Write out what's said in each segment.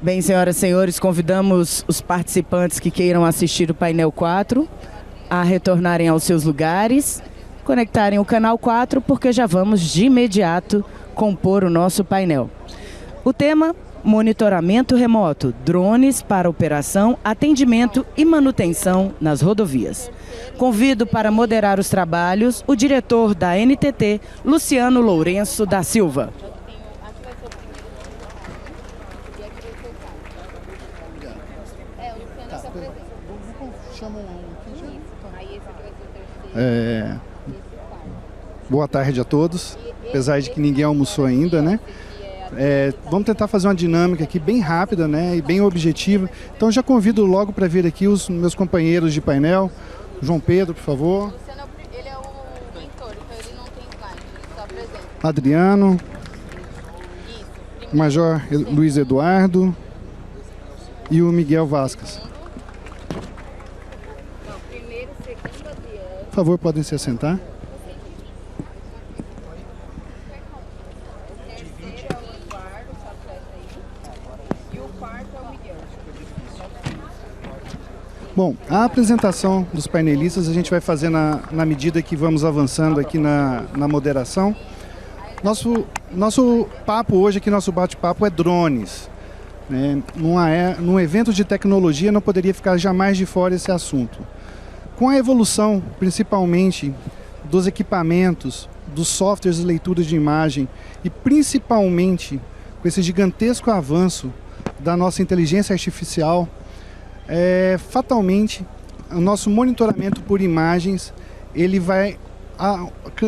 Bem, senhoras e senhores, convidamos os participantes que queiram assistir o painel 4 a retornarem aos seus lugares, conectarem o canal 4, porque já vamos de imediato compor o nosso painel. O tema: monitoramento remoto, drones para operação, atendimento e manutenção nas rodovias. Convido para moderar os trabalhos o diretor da NTT, Luciano Lourenço da Silva. Boa tarde a todos, apesar de que ninguém almoçou ainda, né? Vamos tentar fazer uma dinâmica aqui bem rápida, né, e bem objetiva. Então já convido logo para vir aqui os meus companheiros de painel. João Pedro, por favor. Luciano, ele é o mentor, então ele não tem slide, ele só apresenta. Adriano. Isso. Major Luiz Eduardo e o Miguel Vasquez. Não, primeiro, segundo, Adriano. Por favor, podem se assentar. Bom, a apresentação dos painelistas a gente vai fazer na medida que vamos avançando aqui na moderação. Nosso papo hoje aqui, nosso bate-papo é drones. Num evento de tecnologia não poderia ficar jamais de fora esse assunto. Com a evolução, principalmente, dos equipamentos, dos softwares de leitura de imagem e principalmente com esse gigantesco avanço da nossa inteligência artificial, fatalmente o nosso monitoramento por imagens ele vai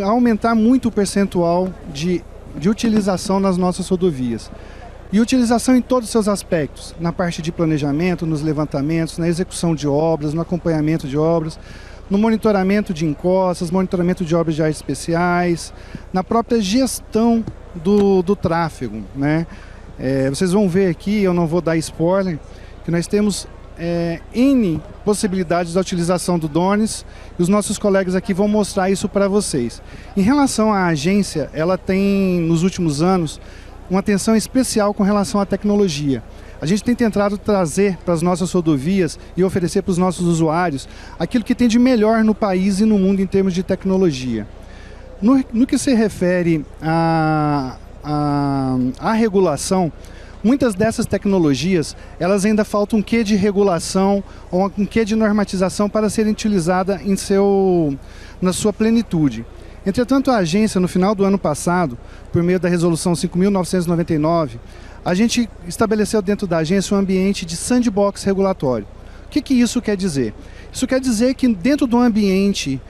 aumentar muito o percentual de utilização nas nossas rodovias. E utilização em todos os seus aspectos, na parte de planejamento, nos levantamentos, na execução de obras, no acompanhamento de obras, no monitoramento de encostas, monitoramento de obras de áreas especiais, na própria gestão do tráfego, né? Vocês vão ver aqui, eu não vou dar spoiler, que nós temos N possibilidades da utilização do drones e os nossos colegas aqui vão mostrar isso para vocês. Em relação à agência, ela tem, nos últimos anos, uma atenção especial com relação à tecnologia. A gente tem tentado trazer para as nossas rodovias e oferecer para os nossos usuários aquilo que tem de melhor no país e no mundo em termos de tecnologia. No que se refere à regulação, muitas dessas tecnologias, elas ainda faltam um quê de regulação ou um quê de normatização para serem utilizadas na sua plenitude. Entretanto, a agência, no final do ano passado, por meio da Resolução 5.999, a gente estabeleceu dentro da agência um ambiente de sandbox regulatório. O que isso quer dizer? Isso quer dizer que dentro do ambiente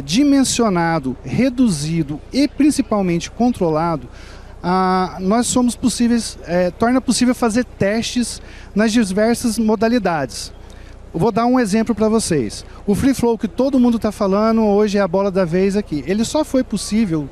dimensionado, reduzido e principalmente controlado, nós somos torna possível fazer testes nas diversas modalidades. Eu vou dar um exemplo para vocês. O Free Flow que todo mundo está falando hoje é a bola da vez aqui. Ele só foi possível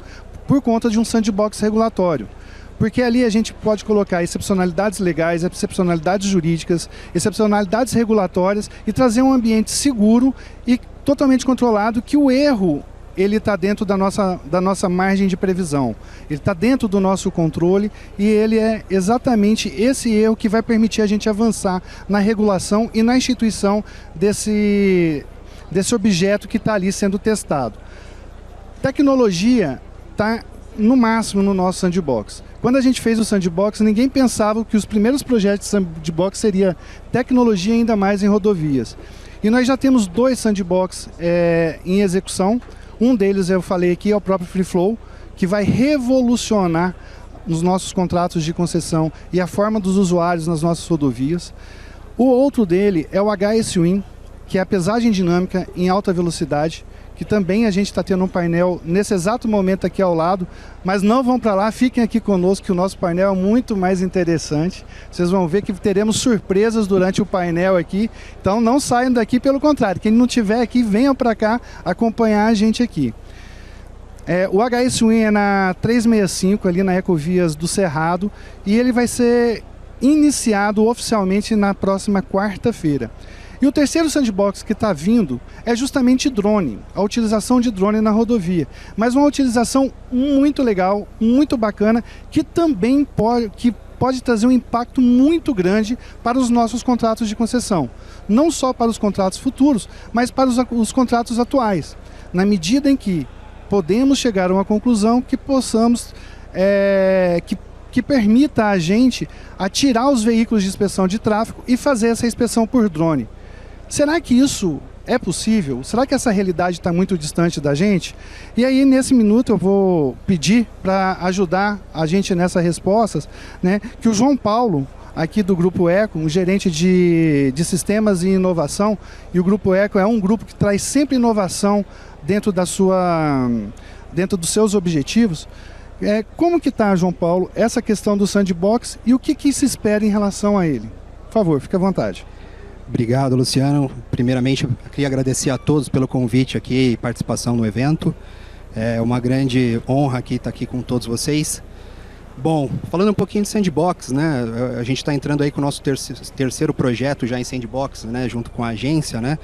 por conta de um sandbox regulatório. Porque ali a gente pode colocar excepcionalidades legais, excepcionalidades jurídicas, excepcionalidades regulatórias e trazer um ambiente seguro e totalmente controlado que o erro ele está dentro da nossa margem de previsão. Ele está dentro do nosso controle e ele é exatamente esse erro que vai permitir a gente avançar na regulação e na instituição desse objeto que está ali sendo testado. Tecnologia está no máximo no nosso sandbox. Quando a gente fez o sandbox, ninguém pensava que os primeiros projetos de sandbox seria tecnologia ainda mais em rodovias. E nós já temos 2 sandbox em execução. Um deles, eu falei aqui, é o próprio Free Flow, que vai revolucionar os nossos contratos de concessão e a forma dos usuários nas nossas rodovias. O outro dele é o HS-WIN, que é a pesagem dinâmica em alta velocidade, que também a gente está tendo um painel nesse exato momento aqui ao lado, mas não vão para lá, fiquem aqui conosco que o nosso painel é muito mais interessante. Vocês vão ver que teremos surpresas durante o painel aqui, então não saiam daqui, pelo contrário, quem não estiver aqui, venham para cá acompanhar a gente aqui. O HS-WIN é na 365, ali na Ecovias do Cerrado, e ele vai ser iniciado oficialmente na próxima quarta-feira. E o terceiro sandbox que está vindo é justamente drone, a utilização de drone na rodovia. Mas uma utilização muito legal, muito bacana, que também pode trazer um impacto muito grande para os nossos contratos de concessão. Não só para os contratos futuros, mas para os contratos atuais. Na medida em que podemos chegar a uma conclusão que possamos, que permita a gente atirar os veículos de inspeção de tráfego e fazer essa inspeção por drone. Será que isso é possível? Será que essa realidade está muito distante da gente? E aí, nesse minuto, eu vou pedir para ajudar a gente nessas respostas, né, que o João Paulo, aqui do Grupo Eco, um gerente de sistemas e inovação, e o Grupo Eco é um grupo que traz sempre inovação dentro dos seus objetivos. Como que está, João Paulo, essa questão do sandbox e o que se espera em relação a ele? Por favor, fique à vontade. Obrigado, Luciano. Primeiramente, eu queria agradecer a todos pelo convite aqui e participação no evento. É uma grande honra estar aqui com todos vocês. Bom, falando um pouquinho de sandbox, né? A gente está entrando aí com o nosso terceiro projeto já em sandbox, né? Junto com a agência, né?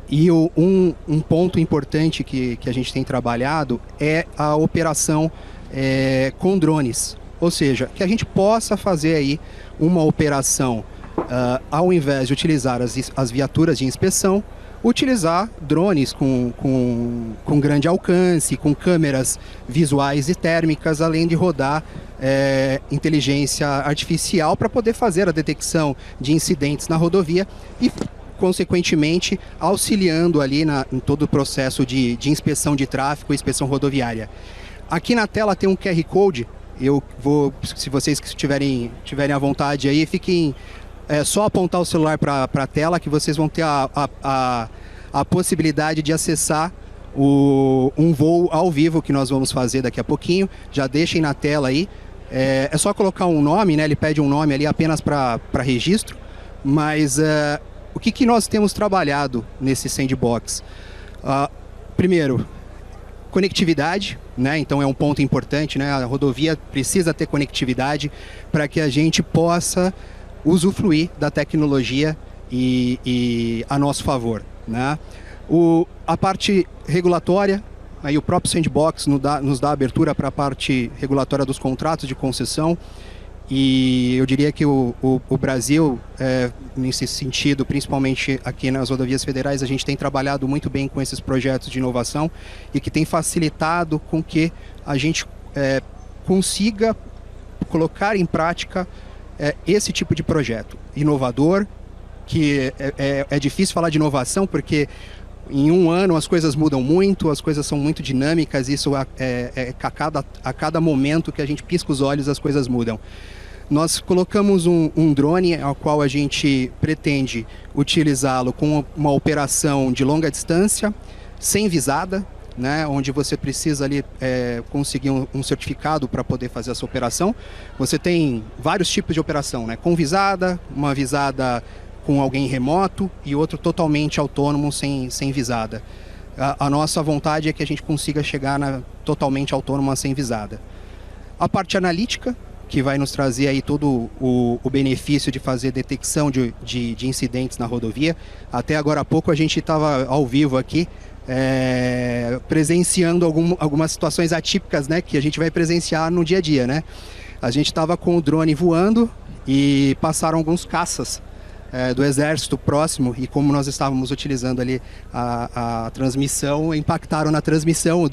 E um ponto importante que a gente tem trabalhado é a operação com drones. Ou seja, que a gente possa fazer aí uma operação ao invés de utilizar as viaturas de inspeção, utilizar drones com grande alcance, com câmeras visuais e térmicas, além de rodar inteligência artificial para poder fazer a detecção de incidentes na rodovia e, consequentemente, auxiliando ali em todo o processo de inspeção de tráfego e inspeção rodoviária. Aqui na tela tem um QR Code, eu vou, se vocês tiverem à vontade aí, fiquem... É só apontar o celular para a tela que vocês vão ter a possibilidade de acessar um voo ao vivo que nós vamos fazer daqui a pouquinho. Já deixem na tela aí. É só colocar um nome, né? Ele pede um nome ali apenas para registro. Mas o que nós temos trabalhado nesse sandbox? Primeiro, conectividade, né? Então é um ponto importante, né? A rodovia precisa ter conectividade para que a gente possa usufruir da tecnologia e a nosso favor, né? A parte regulatória, aí o próprio sandbox nos dá abertura para a parte regulatória dos contratos de concessão, e eu diria que o Brasil, nesse sentido, principalmente aqui nas rodovias federais, a gente tem trabalhado muito bem com esses projetos de inovação e que tem facilitado com que a gente consiga colocar em prática esse tipo de projeto inovador, que é difícil falar de inovação porque em um ano as coisas mudam muito, as coisas são muito dinâmicas, isso a cada momento que a gente pisca os olhos as coisas mudam. Nós colocamos um drone ao qual a gente pretende utilizá-lo com uma operação de longa distância, sem visada, né, onde você precisa ali conseguir um certificado para poder fazer essa operação. Você tem vários tipos de operação, né, com visada, uma visada com alguém remoto e outro totalmente autônomo sem visada. A nossa vontade é que a gente consiga chegar totalmente autônoma sem visada. A parte analítica, que vai nos trazer aí todo o benefício de fazer detecção de incidentes na rodovia. Até agora há pouco a gente estava ao vivo aqui, presenciando algumas situações atípicas, né, que a gente vai presenciar no dia a dia, né? A gente estava com o drone voando e passaram alguns caças do exército próximo, e como nós estávamos utilizando ali a transmissão, impactaram na transmissão,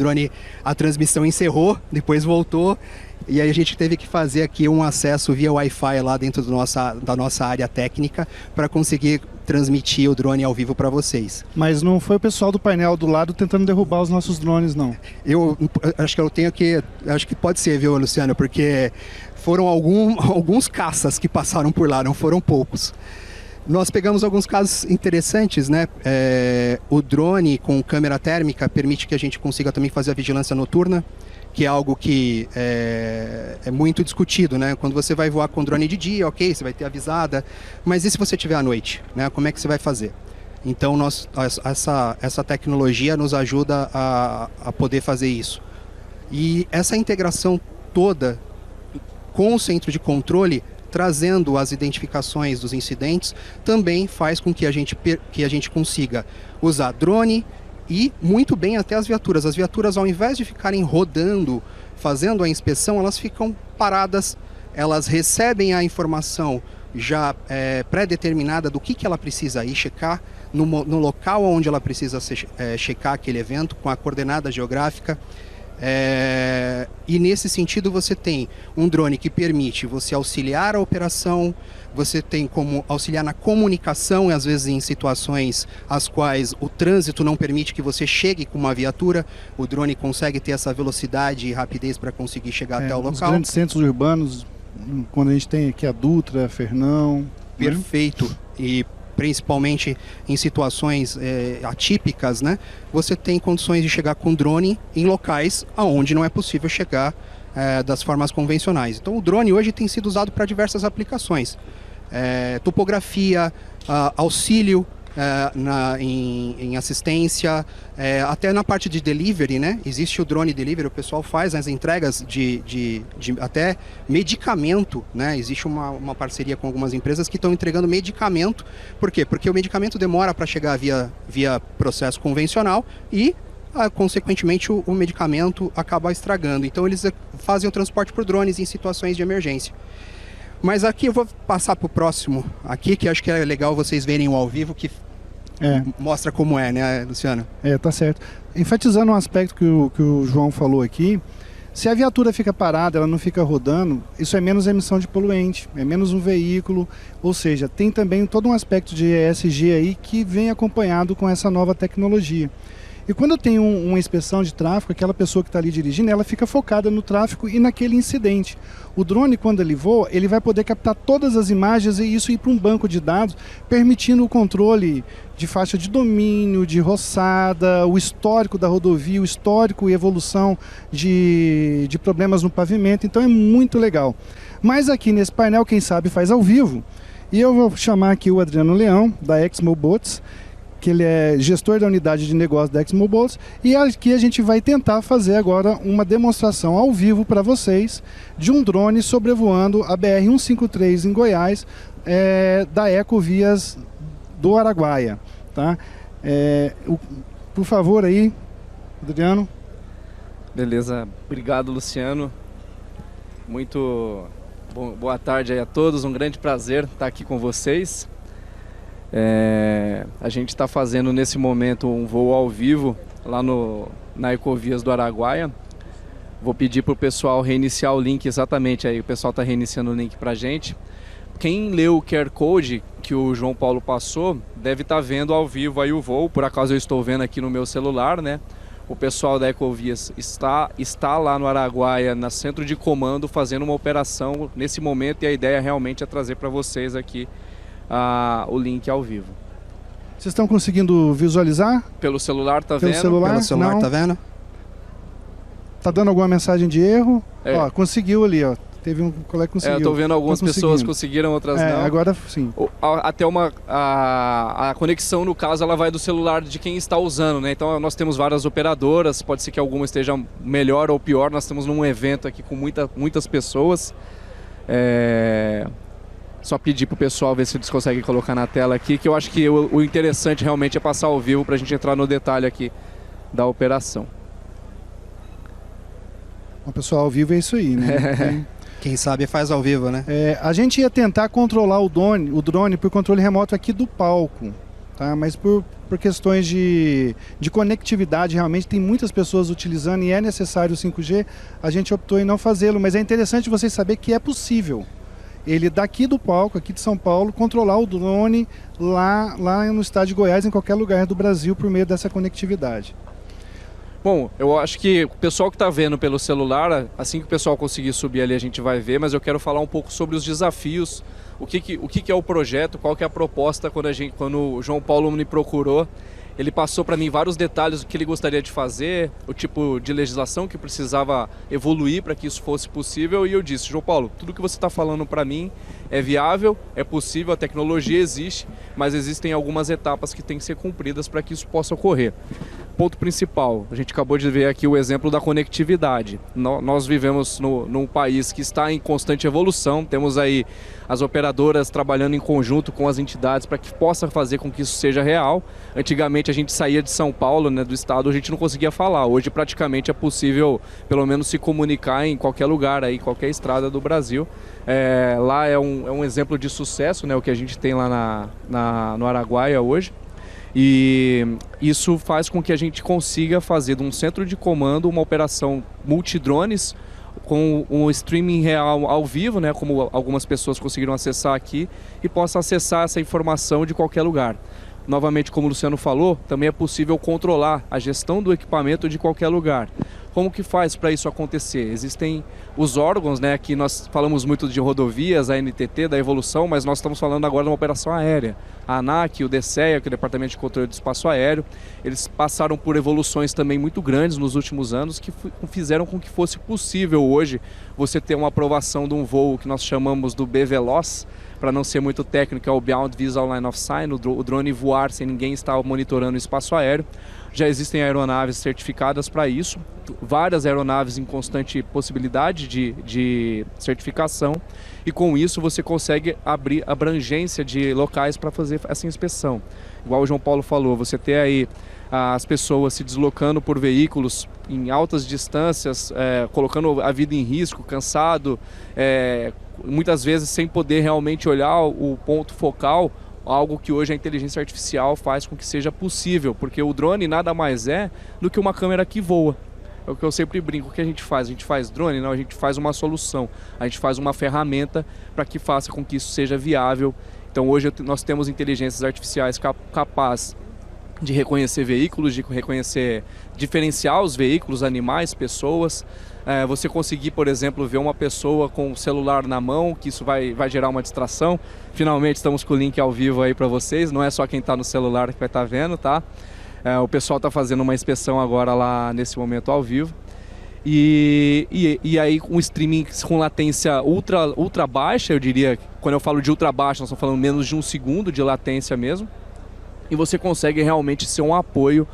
a transmissão encerrou, depois voltou, e aí a gente teve que fazer aqui um acesso via Wi-Fi lá dentro da nossa área técnica para conseguir transmitir o drone ao vivo para vocês. Mas não foi o pessoal do painel do lado tentando derrubar os nossos drones, não? Eu acho que acho que pode ser, viu, Luciano, porque foram alguns caças que passaram por lá, não foram poucos. Nós pegamos alguns casos interessantes, né? O drone com câmera térmica permite que a gente consiga também fazer a vigilância noturna, que é algo que é muito discutido, né? Quando você vai voar com drone de dia, ok, você vai ter avisada, mas e se você tiver à noite, né? Como é que você vai fazer? Então, essa tecnologia nos ajuda a poder fazer isso. E essa integração toda com o centro de controle, trazendo as identificações dos incidentes, também faz com que a gente consiga usar drone e muito bem até as viaturas. As viaturas, ao invés de ficarem rodando, fazendo a inspeção, elas ficam paradas elas recebem a informação já pré-determinada do que ela precisa ir checar, no local onde ela precisa checar aquele evento, com a coordenada geográfica. E nesse sentido você tem um drone que permite você auxiliar a operação, você tem como auxiliar na comunicação, às vezes em situações as quais o trânsito não permite que você chegue com uma viatura, o drone consegue ter essa velocidade e rapidez para conseguir chegar até o local. Nos grandes centros urbanos, quando a gente tem aqui a Dutra, Fernão... Perfeito. Né? E principalmente em situações atípicas, né? Você tem condições de chegar com drone em locais onde não é possível chegar das formas convencionais. Então o drone hoje tem sido usado para diversas aplicações. Topografia, auxílio em assistência, até na parte de delivery, né? Existe o drone delivery, o pessoal faz as entregas de até medicamento, né? Existe uma parceria com algumas empresas que estão entregando medicamento. Por quê? Porque o medicamento demora para chegar via processo convencional e consequentemente o medicamento acaba estragando. Então eles fazem o transporte por drones em situações de emergência. Mas aqui eu vou passar para o próximo aqui, que acho que é legal vocês verem o ao vivo, que mostra como né, Luciano? Tá certo. Enfatizando um aspecto que o João falou aqui, se a viatura fica parada, ela não fica rodando, isso é menos emissão de poluente, é menos um veículo, ou seja, tem também todo um aspecto de ESG aí que vem acompanhado com essa nova tecnologia. E quando tem uma inspeção de tráfego, aquela pessoa que está ali dirigindo, ela fica focada no tráfego e naquele incidente. O drone, quando ele voa, ele vai poder captar todas as imagens e isso ir para um banco de dados, permitindo o controle de faixa de domínio, de roçada, o histórico da rodovia, o histórico e evolução de problemas no pavimento. Então é muito legal. Mas aqui nesse painel, quem sabe faz ao vivo. E eu vou chamar aqui o Adriano Leão, da ExmoBots, que ele é gestor da unidade de negócio da ExmoBots, e aqui a gente vai tentar fazer agora uma demonstração ao vivo para vocês de um drone sobrevoando a BR-153 em Goiás, da Ecovias do Araguaia. Tá? Por favor aí, Adriano. Beleza, obrigado Luciano, muito boa tarde aí a todos, um grande prazer estar aqui com vocês. A gente está fazendo nesse momento um voo ao vivo lá na Ecovias do Araguaia. Vou pedir para o pessoal reiniciar o link exatamente aí, o pessoal está reiniciando o link para a gente. Quem leu o QR Code que o João Paulo passou deve estar vendo ao vivo aí o voo, por acaso eu estou vendo aqui no meu celular, né? O pessoal da Ecovias está lá no Araguaia, no centro de comando, fazendo uma operação nesse momento, e a ideia realmente é trazer para vocês aqui o link ao vivo. Vocês estão conseguindo visualizar? Pelo celular, tá vendo? Pelo celular, tá vendo? Tá dando alguma mensagem de erro? Ó, conseguiu ali, ó. Teve um colega que conseguiu. Eu tô vendo algumas pessoas conseguiram, outras não. Agora sim. Até a conexão, no caso, ela vai do celular de quem está usando, né? Então nós temos várias operadoras, pode ser que alguma esteja melhor ou pior. Nós temos um evento aqui com muitas pessoas. Só pedir pro pessoal ver se eles conseguem colocar na tela aqui, que eu acho que o interessante realmente é passar ao vivo para a gente entrar no detalhe aqui da operação. O pessoal ao vivo é isso aí, né? Quem sabe faz ao vivo, né? A gente ia tentar controlar o drone por controle remoto aqui do palco, tá? Mas por questões de conectividade, realmente tem muitas pessoas utilizando e é necessário o 5G, a gente optou em não fazê-lo, mas é interessante vocês saberem que é possível. Ele daqui do palco, aqui de São Paulo, controlar o drone lá no estado de Goiás, em qualquer lugar do Brasil, por meio dessa conectividade. Bom, eu acho que o pessoal que está vendo pelo celular, assim que o pessoal conseguir subir ali, a gente vai ver, mas eu quero falar um pouco sobre os desafios, o que é o projeto, qual que é a proposta. Quando o João Paulo me procurou, ele passou para mim vários detalhes do que ele gostaria de fazer, o tipo de legislação que precisava evoluir para que isso fosse possível, e eu disse: João Paulo, tudo que você está falando para mim é viável, é possível, a tecnologia existe, mas existem algumas etapas que têm que ser cumpridas para que isso possa ocorrer. ponto principal, a gente acabou de ver aqui o exemplo da conectividade. Nós vivemos num país que está em constante evolução, temos aí as operadoras trabalhando em conjunto com as entidades para que possa fazer com que isso seja real. Antigamente a gente saía de São Paulo, né, do estado, a gente não conseguia falar. Hoje praticamente é possível pelo menos se comunicar em qualquer lugar, aí, qualquer estrada do Brasil. Lá é um exemplo de sucesso, né, o que a gente tem lá no Araguaia hoje. E isso faz com que a gente consiga fazer de um centro de comando uma operação multidrones com um streaming real ao vivo, né, como algumas pessoas conseguiram acessar aqui, e possa acessar essa informação de qualquer lugar. Novamente, como o Luciano falou, também é possível controlar a gestão do equipamento de qualquer lugar. Como que faz para isso acontecer? Existem os órgãos, né, que nós falamos muito de rodovias, a NTT, da evolução, mas nós estamos falando agora de uma operação aérea. A ANAC, o DCEA, que é o Departamento de Controle do Espaço Aéreo, eles passaram por evoluções também muito grandes nos últimos anos que fizeram com que fosse possível hoje você ter uma aprovação de um voo que nós chamamos do BVLOS, para não ser muito técnico, é o Beyond Visual Line of Sight, o drone voar sem ninguém estar monitorando o espaço aéreo. Já existem aeronaves certificadas para isso, várias aeronaves em constante possibilidade de certificação, e com isso você consegue abrir abrangência de locais para fazer essa inspeção. Igual o João Paulo falou, você ter aí as pessoas se deslocando por veículos em altas distâncias, colocando a vida em risco, cansado, muitas vezes sem poder realmente olhar o ponto focal, algo que hoje a inteligência artificial faz com que seja possível, porque o drone nada mais é do que uma câmera que voa. É o que eu sempre brinco, o que a gente faz? A gente faz drone? Não, a gente faz uma solução, a gente faz uma ferramenta para que faça com que isso seja viável. Então hoje nós temos inteligências artificiais capazes de reconhecer veículos, de diferenciar os veículos, animais, pessoas. Você conseguir, por exemplo, ver uma pessoa com o celular na mão, que isso vai gerar uma distração. Finalmente estamos com o link ao vivo aí para vocês, não é só quem está no celular que vai estar vendo, tá? O pessoal está fazendo uma inspeção agora lá nesse momento ao vivo. E aí um streaming com latência ultra baixa, eu diria, quando eu falo de ultra baixa, nós estamos falando menos de 1 segundo de latência mesmo. E você consegue realmente ser um apoio,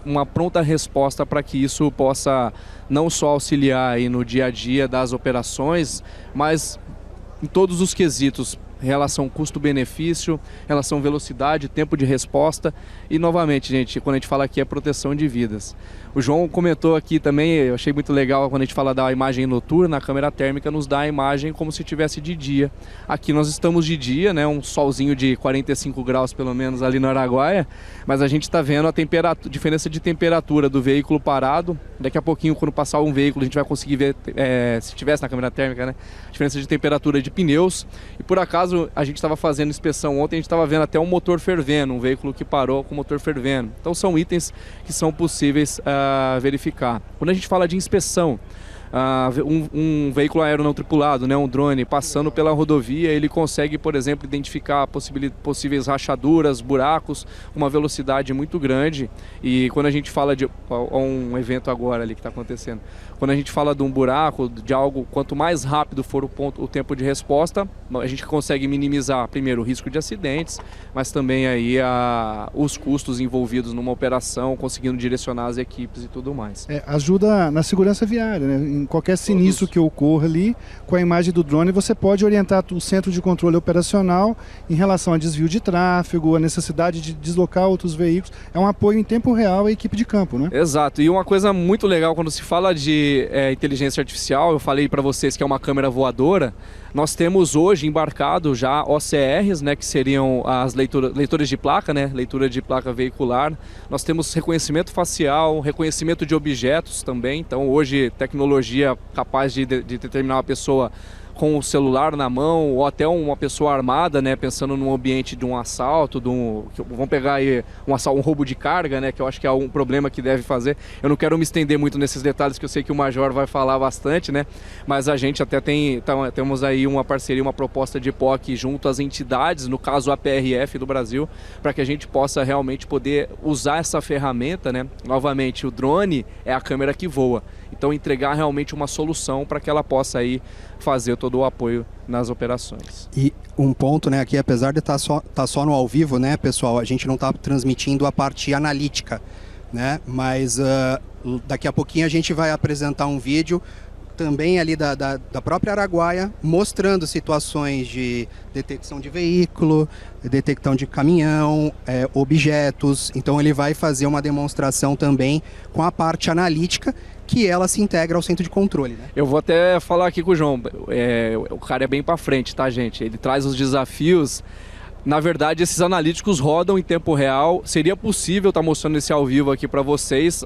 uma pronta resposta para que isso possa não só auxiliar aí no dia a dia das operações, mas em todos os quesitos, relação custo-benefício, relação velocidade, tempo de resposta e, novamente, gente, quando a gente fala aqui é proteção de vidas. O João comentou aqui também, eu achei muito legal quando a gente fala da imagem noturna, a câmera térmica nos dá a imagem como se estivesse de dia. Aqui nós estamos de dia, né, um solzinho de 45 graus pelo menos ali no Araguaia, mas a gente está vendo a diferença de temperatura do veículo parado. Daqui a pouquinho, quando passar um veículo, a gente vai conseguir ver, se tivesse na câmera térmica, né, a diferença de temperatura de pneus. E por acaso, a gente estava fazendo inspeção ontem, a gente estava vendo até um motor fervendo, um veículo que parou com o motor fervendo. Então são itens que são possíveis verificar. Quando a gente fala de inspeção, um veículo aéreo não tripulado, né, um drone, passando pela rodovia, ele consegue, por exemplo, identificar possíveis rachaduras, buracos, uma velocidade muito grande. E quando a gente fala de um evento agora ali que está acontecendo, quando a gente fala de um buraco, de algo, quanto mais rápido for o tempo de resposta, a gente consegue minimizar, primeiro, o risco de acidentes, mas também aí os custos envolvidos numa operação, conseguindo direcionar as equipes e tudo mais. Ajuda na segurança viária, né? Em qualquer sinistro que ocorra ali, com a imagem do drone, você pode orientar o centro de controle operacional em relação a desvio de tráfego, a necessidade de deslocar outros veículos. É um apoio em tempo real à equipe de campo, né? Exato. E uma coisa muito legal quando se fala de inteligência artificial, eu falei para vocês que é uma câmera voadora. Nós temos hoje embarcado já OCRs, né, que seriam as leituras de placa, né, leitura de placa veicular. Nós temos reconhecimento facial, reconhecimento de objetos também. Então hoje tecnologia capaz de determinar uma pessoa com o celular na mão, ou até uma pessoa armada, né, pensando num ambiente de um assalto, vamos pegar aí um roubo de carga, né, que eu acho que é um problema que deve fazer. Eu não quero me estender muito nesses detalhes, que eu sei que o Major vai falar bastante, né, mas a gente até temos aí uma parceria, uma proposta de POC junto às entidades, no caso a PRF do Brasil, para que a gente possa realmente poder usar essa ferramenta, né. Novamente, o drone é a câmera que voa, então entregar realmente uma solução para que ela possa aí fazer todo o apoio nas operações. E um ponto, né, aqui, apesar de estar só no ao vivo, né, pessoal, a gente não está transmitindo a parte analítica, né? Mas daqui a pouquinho a gente vai apresentar um vídeo também ali da própria Araguaia, mostrando situações de detecção de veículo, detecção de caminhão, objetos. Então ele vai fazer uma demonstração também com a parte analítica, que ela se integra ao centro de controle, né? Eu vou até falar aqui com o João, o cara é bem para frente, tá, gente? Ele traz os desafios. Na verdade, esses analíticos rodam em tempo real. Seria possível estar mostrando esse ao vivo aqui para vocês,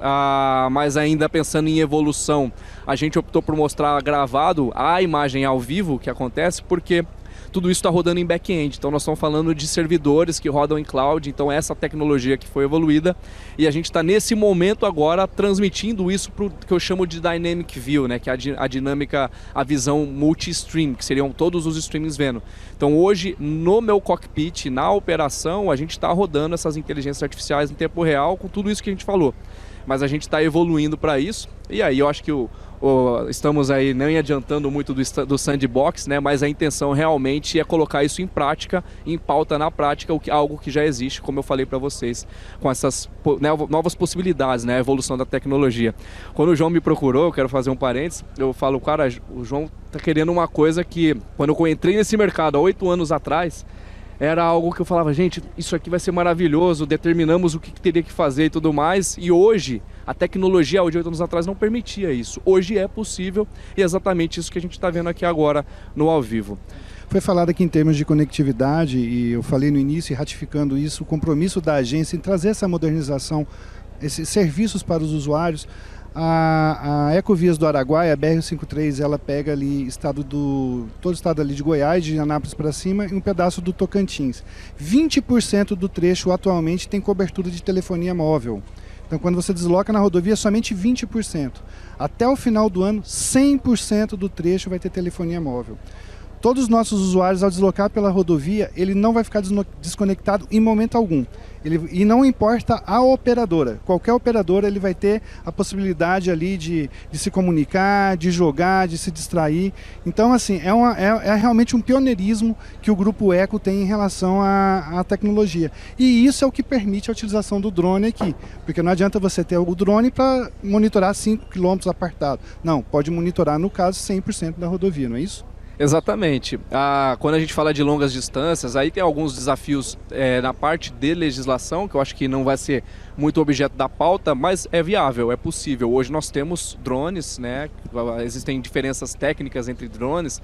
mas ainda pensando em evolução, a gente optou por mostrar gravado a imagem ao vivo que acontece, porque tudo isso está rodando em back-end. Então nós estamos falando de servidores que rodam em cloud, então essa tecnologia que foi evoluída, e a gente está nesse momento agora transmitindo isso para o que eu chamo de Dynamic View, né, que é a dinâmica, a visão multi-stream, que seriam todos os streamings vendo. Então hoje, no meu cockpit, na operação, a gente está rodando essas inteligências artificiais em tempo real com tudo isso que a gente falou. Mas a gente está evoluindo para isso, e aí eu acho que estamos aí nem adiantando muito do sandbox, né? Mas a intenção realmente é colocar isso em prática, em pauta na prática, algo que já existe, como eu falei para vocês, com essas novas possibilidades, né? A evolução da tecnologia. Quando o João me procurou, eu quero fazer um parênteses, eu falo, cara, o João tá querendo uma coisa que, quando eu entrei nesse mercado há 8 anos atrás, era algo que eu falava, gente, isso aqui vai ser maravilhoso, determinamos o que teria que fazer e tudo mais, e hoje a tecnologia, há 8 anos atrás, não permitia isso. Hoje é possível, e é exatamente isso que a gente está vendo aqui agora no ao vivo. Foi falado aqui em termos de conectividade, e eu falei no início, e ratificando isso, o compromisso da agência em trazer essa modernização, esses serviços para os usuários. A Ecovias do Araguaia, a BR-153, ela pega ali todo o estado ali de Goiás, de Anápolis para cima, e um pedaço do Tocantins. 20% do trecho atualmente tem cobertura de telefonia móvel. Então, quando você desloca na rodovia, somente 20%. Até o final do ano, 100% do trecho vai ter telefonia móvel. Todos os nossos usuários, ao deslocar pela rodovia, ele não vai ficar desconectado em momento algum. E não importa a operadora. Qualquer operadora ele vai ter a possibilidade ali de se comunicar, de jogar, de se distrair. Então, assim, é realmente um pioneirismo que o Grupo Eco tem em relação à tecnologia. E isso é o que permite a utilização do drone aqui. Porque não adianta você ter o drone para monitorar 5 km apartado. Não, pode monitorar, no caso, 100% da rodovia, não é isso? Exatamente. Quando a gente fala de longas distâncias, aí tem alguns desafios na parte de legislação, que eu acho que não vai ser muito objeto da pauta, mas é viável, é possível. Hoje nós temos drones, né? Existem diferenças técnicas entre drones.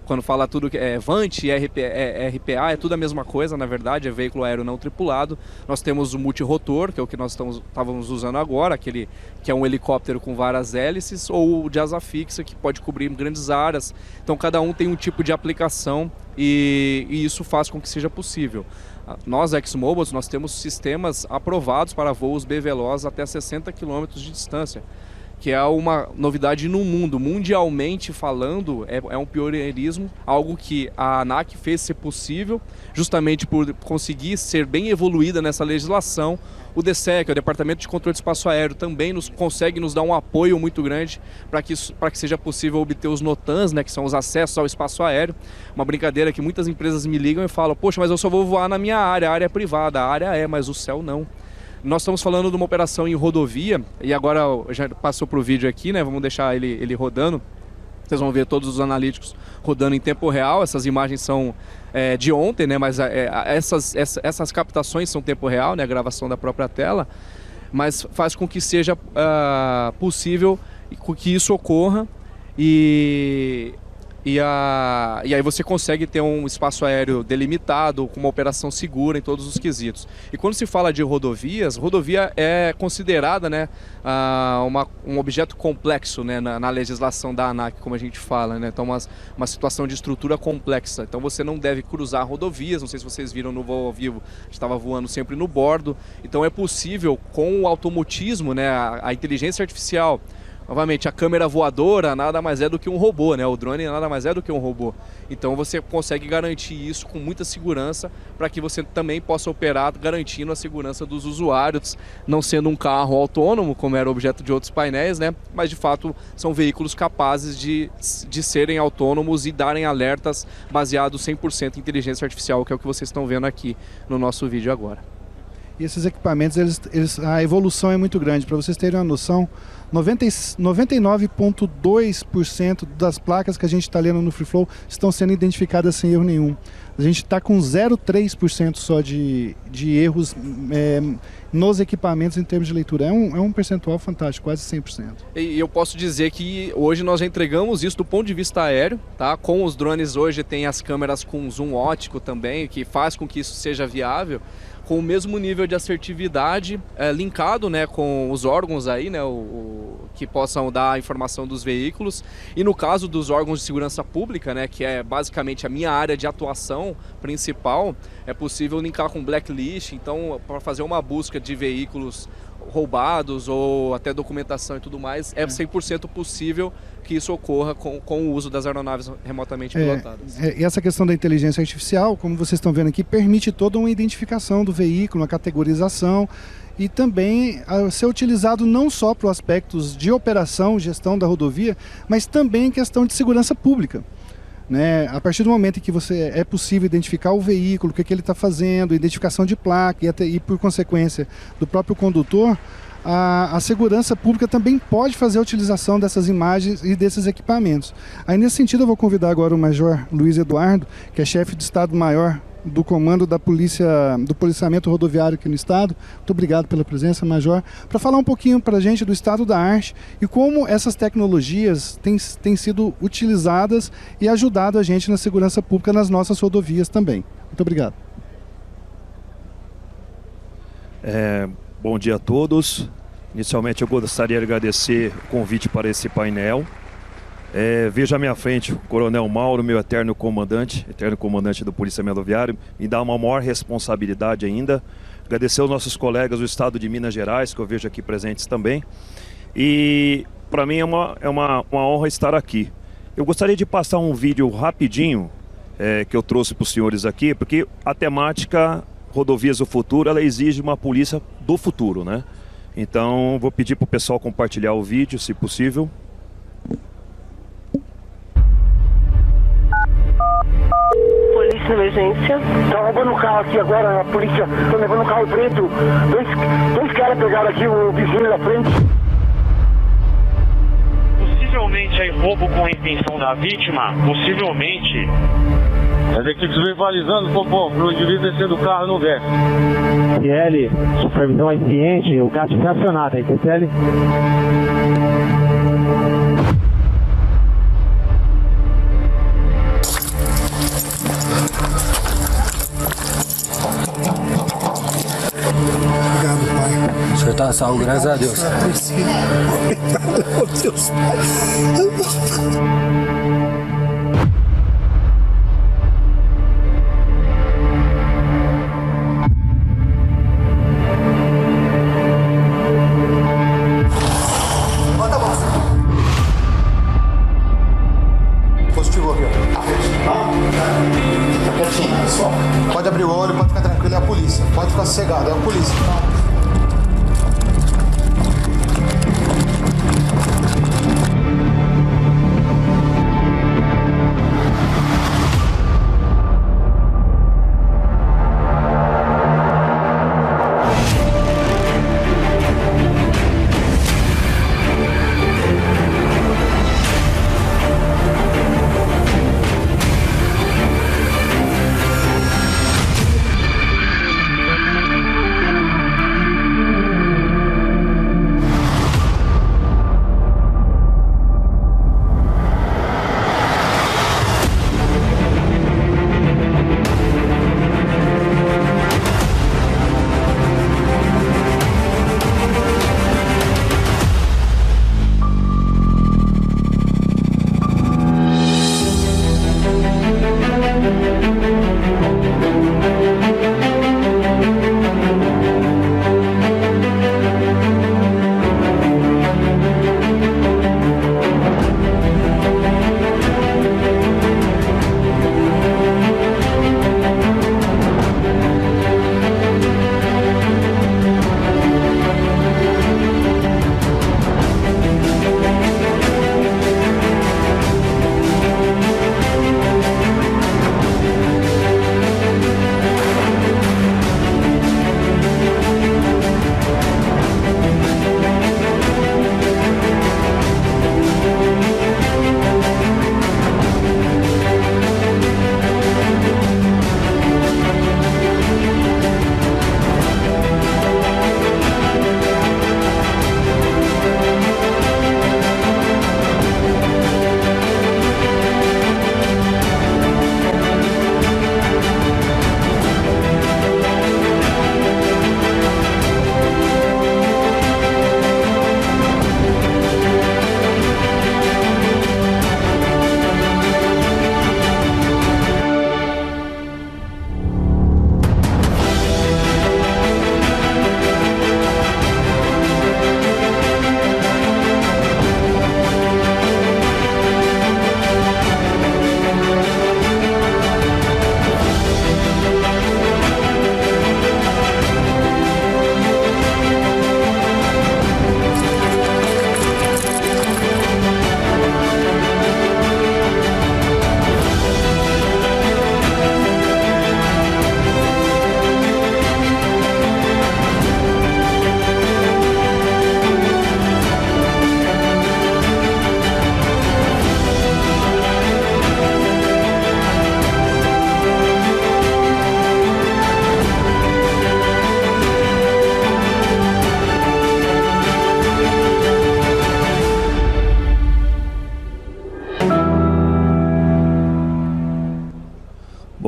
Quando fala tudo que é VANT e RPA, é tudo a mesma coisa, na verdade, é veículo aéreo não tripulado. Nós temos o multirotor, que é o que nós estávamos usando agora, aquele que é um helicóptero com várias hélices, ou o de asa fixa, que pode cobrir grandes áreas. Então cada um tem um tipo de aplicação e isso faz com que seja possível. Nós, ExMobiles, nós temos sistemas aprovados para voos B-Veloz até 60 km de distância, que é uma novidade no mundo. Mundialmente falando, é um pioneirismo, algo que a ANAC fez ser possível, justamente por conseguir ser bem evoluída nessa legislação. O DSEC, o Departamento de Controle de Espaço Aéreo, também consegue nos dar um apoio muito grande para que seja possível obter os NOTAMs, né, que são os acessos ao espaço aéreo. Uma brincadeira que muitas empresas me ligam e falam, poxa, mas eu só vou voar na minha área, a área é privada, a área é, mas o céu não. Nós estamos falando de uma operação em rodovia, e agora já passou para o vídeo aqui, né? Vamos deixar ele rodando. Vocês vão ver todos os analíticos rodando em tempo real. Essas imagens são de ontem, né? Mas essas captações são tempo real, né? A gravação da própria tela. Mas faz com que seja possível que isso ocorra e aí você consegue ter um espaço aéreo delimitado, com uma operação segura em todos os quesitos. E quando se fala de rodovias, rodovia é considerada, né, um objeto complexo, né, na legislação da ANAC, como a gente fala, né? Então uma situação de estrutura complexa. Então você não deve cruzar rodovias, não sei se vocês viram no voo ao vivo, a gente estava voando sempre no bordo. Então é possível, com o automatismo, né, a inteligência artificial. Novamente, a câmera voadora nada mais é do que um robô, né? O drone nada mais é do que um robô. Então você consegue garantir isso com muita segurança para que você também possa operar garantindo a segurança dos usuários, não sendo um carro autônomo, como era objeto de outros painéis, né? Mas de fato são veículos capazes de serem autônomos e darem alertas baseados 100% em inteligência artificial, que é o que vocês estão vendo aqui no nosso vídeo agora. E esses equipamentos, a evolução é muito grande. Para vocês terem uma noção, 99,2% das placas que a gente está lendo no Free Flow estão sendo identificadas sem erro nenhum. A gente está com 0,3% só de erros nos equipamentos em termos de leitura. É um percentual fantástico, quase 100%. E eu posso dizer que hoje nós já entregamos isso do ponto de vista aéreo, tá? Com os drones hoje tem as câmeras com zoom óptico também, que faz com que isso seja viável, com o mesmo nível de assertividade, linkado, né, com os órgãos aí, né, que possam dar a informação dos veículos. E no caso dos órgãos de segurança pública, né, que é basicamente a minha área de atuação principal, é possível linkar com blacklist. Então, para fazer uma busca de veículos roubados ou até documentação e tudo mais, é 100% possível que isso ocorra com o uso das aeronaves remotamente pilotadas. E essa questão da inteligência artificial, como vocês estão vendo aqui, permite toda uma identificação do veículo, uma categorização e também ser utilizado não só para os aspectos de operação, gestão da rodovia, mas também em questão de segurança pública. Né? A partir do momento em que é possível identificar o veículo, o que ele está fazendo, identificação de placa e por consequência do próprio condutor, a segurança pública também pode fazer a utilização dessas imagens e desses equipamentos. Aí nesse sentido eu vou convidar agora o Major Luiz Eduardo, que é chefe de Estado-Maior do comando da polícia, do policiamento rodoviário aqui no estado. Muito obrigado pela presença, Major, para falar um pouquinho para a gente do estado da arte e como essas tecnologias têm sido utilizadas e ajudado a gente na segurança pública nas nossas rodovias também. Muito obrigado. Bom dia a todos. Inicialmente eu gostaria de agradecer o convite para esse painel. Vejo à minha frente o Coronel Mauro, meu eterno comandante do Polícia Rodoviária, me dá uma maior responsabilidade ainda. Agradecer aos nossos colegas do estado de Minas Gerais, que eu vejo aqui presentes também. E para mim é uma honra estar aqui. Eu gostaria de passar um vídeo rapidinho que eu trouxe para os senhores aqui, porque a temática Rodovias do Futuro, ela exige uma polícia do futuro, né? Então vou pedir para o pessoal compartilhar o vídeo, se possível. Polícia Emergência. Tá roubando um carro aqui agora, a polícia tá levando um carro preto. Dois caras pegaram aqui o vizinho da frente. Possivelmente aí roubo com a intenção da vítima, possivelmente. As equipes verbalizando, pro indivíduo descer do carro no desce. PL, supervisão eficiente, o CAT foi acionado aí, PL. Obrigado, pai. O senhor tá salvo, graças a Deus. Meu Deus. Positivo aqui, ó. Tá quietinho, pessoal. Pode abrir o olho, pode ficar tranquilo, é a polícia. Pode ficar sossegado, é a polícia.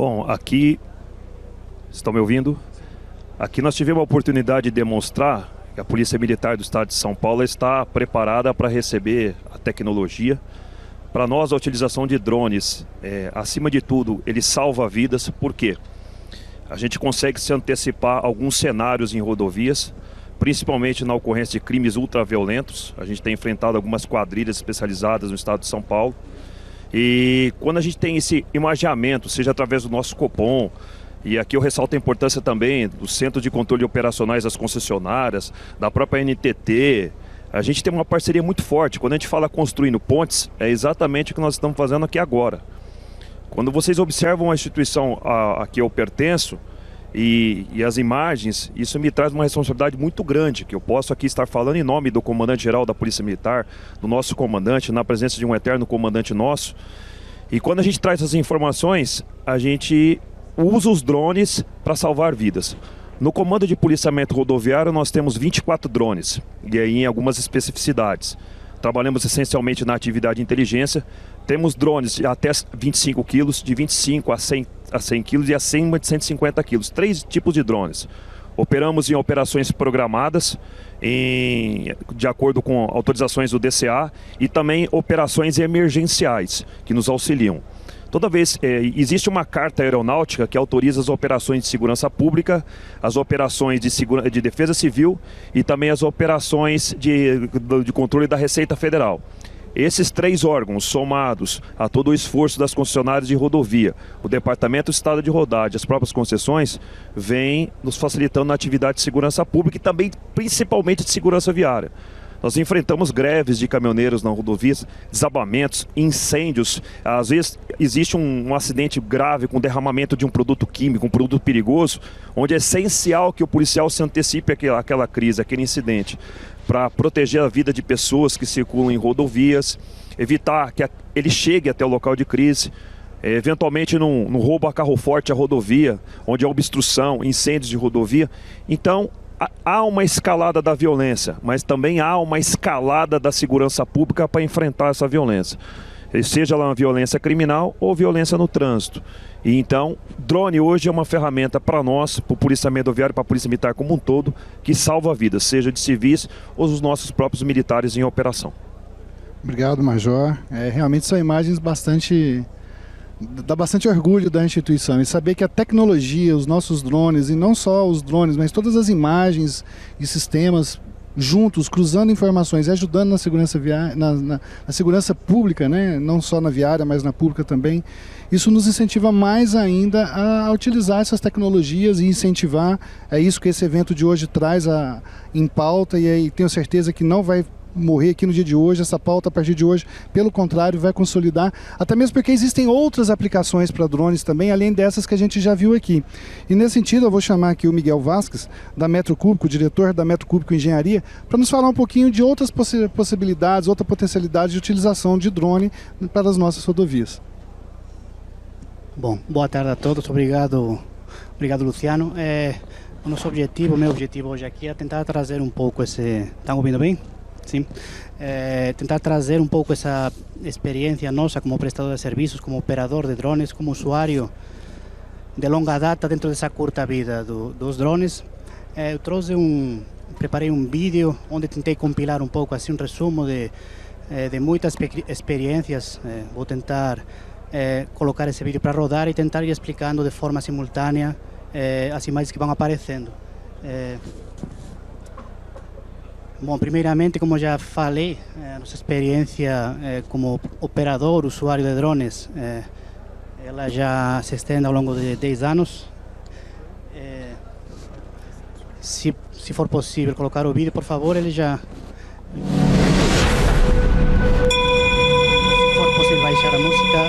Bom, aqui, estão me ouvindo? Aqui nós tivemos a oportunidade de demonstrar que a Polícia Militar do Estado de São Paulo está preparada para receber a tecnologia. Para nós, a utilização de drones, acima de tudo, ele salva vidas. Por quê? A gente consegue se antecipar a alguns cenários em rodovias, principalmente na ocorrência de crimes ultraviolentos. A gente tem enfrentado algumas quadrilhas especializadas no Estado de São Paulo. E quando a gente tem esse imageamento, seja através do nosso Copom, e aqui eu ressalto a importância também do Centro de Controle Operacionais das concessionárias, da própria NTT. A gente tem uma parceria muito forte. Quando a gente fala construindo pontes, é exatamente o que nós estamos fazendo aqui agora. Quando vocês observam a instituição a que eu pertenço e as imagens, isso me traz uma responsabilidade muito grande, que eu posso aqui estar falando em nome do comandante-geral da Polícia Militar, do nosso comandante, na presença de um eterno comandante nosso. E quando a gente traz essas informações, a gente usa os drones para salvar vidas. No comando de policiamento rodoviário nós temos 24 drones, e aí em algumas especificidades. Trabalhamos essencialmente na atividade de inteligência. Temos drones de até 25 quilos, de 25 a 100 quilos e acima de 150 quilos. 3 tipos de drones. Operamos em operações programadas, de acordo com autorizações do DCA, e também operações emergenciais, que nos auxiliam. Toda vez existe uma carta aeronáutica que autoriza as operações de segurança pública, as operações de defesa civil e também as operações de controle da Receita Federal. Esses 3 órgãos, somados a todo o esforço das concessionárias de rodovia, o Departamento do Estado de Rodagem, as próprias concessões, vêm nos facilitando na atividade de segurança pública e também principalmente de segurança viária. Nós enfrentamos greves de caminhoneiros na rodovia, desabamentos, incêndios. Às vezes existe um acidente grave com derramamento de um produto químico, um produto perigoso, onde é essencial que o policial se antecipe àquela crise, aquele incidente, para proteger a vida de pessoas que circulam em rodovias, evitar que ele chegue até o local de crise. Eventualmente no roubo a carro forte à rodovia, onde há obstrução, incêndios de rodovia. Então, há uma escalada da violência, mas também há uma escalada da segurança pública para enfrentar essa violência. Seja lá uma violência criminal ou violência no trânsito. E então, drone hoje é uma ferramenta para nós, para o policiamento rodoviário, para a polícia militar como um todo, que salva vidas, seja de civis ou dos nossos próprios militares em operação. Obrigado, Major. Realmente são imagens dá bastante orgulho da instituição, e saber que a tecnologia, os nossos drones, e não só os drones, mas todas as imagens e sistemas juntos, cruzando informações e ajudando na segurança na segurança pública, né? Não só na viária, mas na pública também. Isso nos incentiva mais ainda a utilizar essas tecnologias e incentivar. É isso que esse evento de hoje traz em pauta, e aí tenho certeza que não vai morrer aqui no dia de hoje, essa pauta a partir de hoje, pelo contrário, vai consolidar, até mesmo porque existem outras aplicações para drones também, além dessas que a gente já viu aqui. E nesse sentido eu vou chamar aqui o Miguel Vasquez, da Metro Cúbico, diretor da Metro Cúbico Engenharia, para nos falar um pouquinho de outras possibilidades, outra potencialidade de utilização de drone para as nossas rodovias. Bom, boa tarde a todos, obrigado Luciano. O nosso objetivo, meu objetivo hoje aqui é tentar trazer um pouco esse... Estão ouvindo bem? Sim. Tentar trazer um pouco essa experiência nossa como prestador de serviços, como operador de drones, como usuário de longa data dentro dessa curta vida dos drones. Eu preparei um vídeo onde tentei compilar um pouco assim um resumo de muitas experiências. Vou tentar colocar esse vídeo para rodar e tentar ir explicando de forma simultânea as imagens que vão aparecendo. Bom, primeiramente, como já falei, nossa experiência como operador, usuário de drones, ela já se estende ao longo de 10 anos. Se for possível colocar o vídeo, por favor, ele já... Se for possível baixar a música,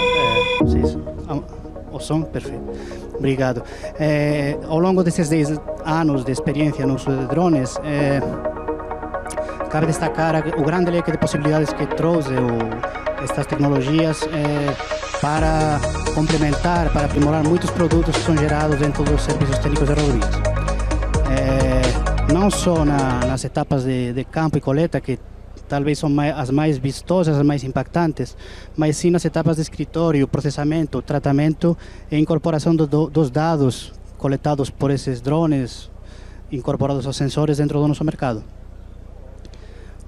não sei se... O som, perfeito. Obrigado. Ao longo desses 10 anos de experiência no uso de drones, cabe destacar o grande leque de possibilidades que trouxe estas tecnologias para complementar, para aprimorar muitos produtos que são gerados dentro dos serviços técnicos de rodovias. Não só nas etapas de campo e coleta, que talvez são as mais vistosas, as mais impactantes, mas sim nas etapas de escritório, processamento, tratamento e incorporação dos dados coletados por esses drones, incorporados aos sensores dentro do nosso mercado.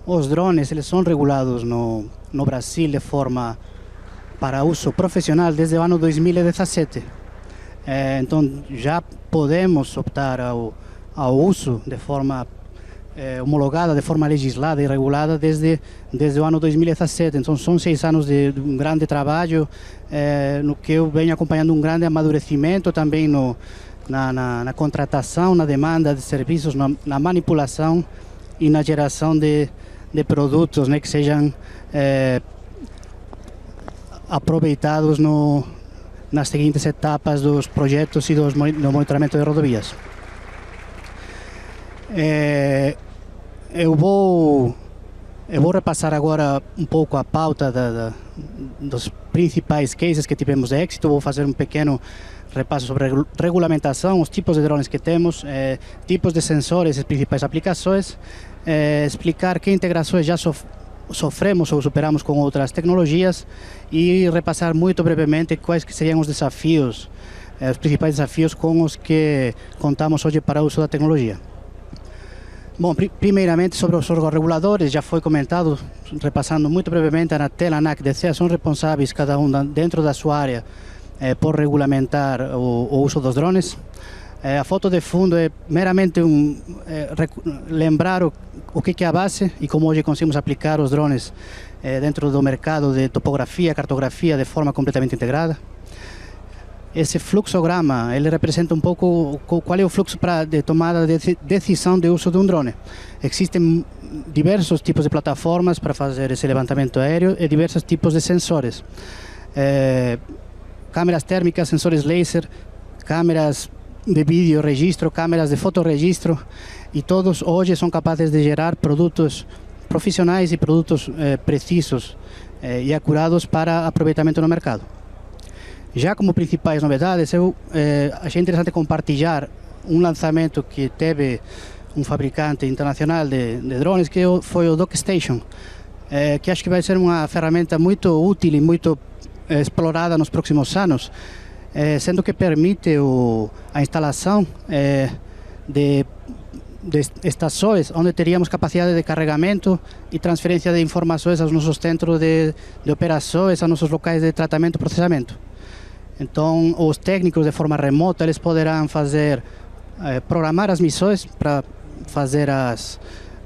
Os drones, eles são regulados no Brasil de forma para uso profissional desde o ano 2017. Então já podemos optar ao uso de forma homologada, de forma legislada e regulada desde o ano 2017. Então são 6 anos de um grande trabalho, no que eu venho acompanhando um grande amadurecimento também na contratação, na demanda de serviços, na manipulação e na geração de produtos, né, que sejam aproveitados nas seguintes etapas dos projetos e do monitoramento de rodovias. Eu vou repassar agora um pouco a pauta dos principais cases que tivemos de êxito. Vou fazer um pequeno repasso sobre regulamentação, os tipos de drones que temos, tipos de sensores, as principais aplicações, explicar que integrações já sofremos ou superamos com outras tecnologias e repassar muito brevemente quais que seriam os desafios, os principais desafios com os que contamos hoje para o uso da tecnologia. Bom, primeiramente sobre os órgãos reguladores, já foi comentado, repassando muito brevemente, a Anatel, a ANAC, DCEA são responsáveis, cada um dentro da sua área, por regulamentar o uso dos drones. A foto de fundo é meramente lembrar o que é a base e como hoje conseguimos aplicar os drones dentro do mercado de topografia, cartografia de forma completamente integrada. Esse fluxograma, ele representa um pouco qual é o fluxo de tomada de decisão de uso de um drone. Existem diversos tipos de plataformas para fazer esse levantamento aéreo e diversos tipos de sensores. Câmeras térmicas, sensores laser, câmeras de vídeo registro, câmeras de fotorregistro, e todos hoje são capazes de gerar produtos profissionais e produtos precisos e acurados para aproveitamento no mercado. Já como principais novidades, eu achei interessante compartilhar um lançamento que teve um fabricante internacional de drones, que foi o DockStation, que acho que vai ser uma ferramenta muito útil e muito explorada nos próximos anos, sendo que permite a instalação de estações onde teríamos capacidade de carregamento e transferência de informações aos nossos centros de operações, aos nossos locais de tratamento e processamento. Então, os técnicos de forma remota, eles poderão programar as missões para fazer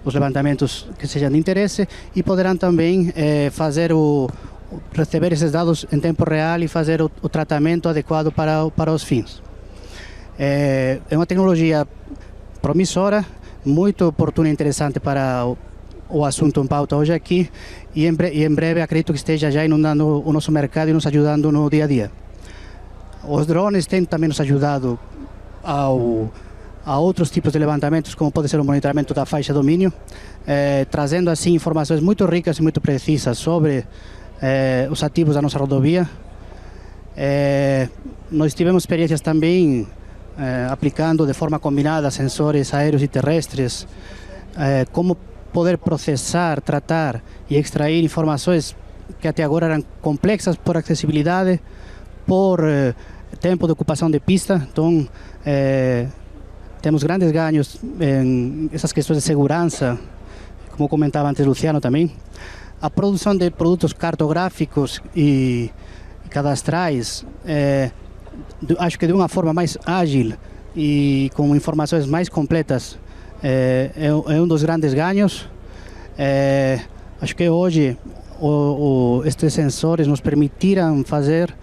os levantamentos que sejam de interesse, e poderão também receber esses dados em tempo real e fazer o tratamento adequado para os fins. É uma tecnologia promissora, muito oportuna e interessante para o assunto em pauta hoje aqui, e em breve acredito que esteja já inundando o nosso mercado e nos ajudando no dia a dia. Os drones têm também nos ajudado a outros tipos de levantamentos, como pode ser o monitoramento da faixa de domínio, trazendo assim informações muito ricas e muito precisas sobre os ativos da nossa rodovia. Nós tivemos experiências também aplicando de forma combinada sensores aéreos e terrestres, como poder processar, tratar e extrair informações que até agora eram complexas por acessibilidade, por tempo de ocupação de pista. Então, temos grandes ganhos em essas questões de segurança, como comentava antes Luciano também. A produção de produtos cartográficos e cadastrais, acho que de uma forma mais ágil e com informações mais completas, é um dos grandes ganhos. Acho que hoje estes sensores nos permitiram fazer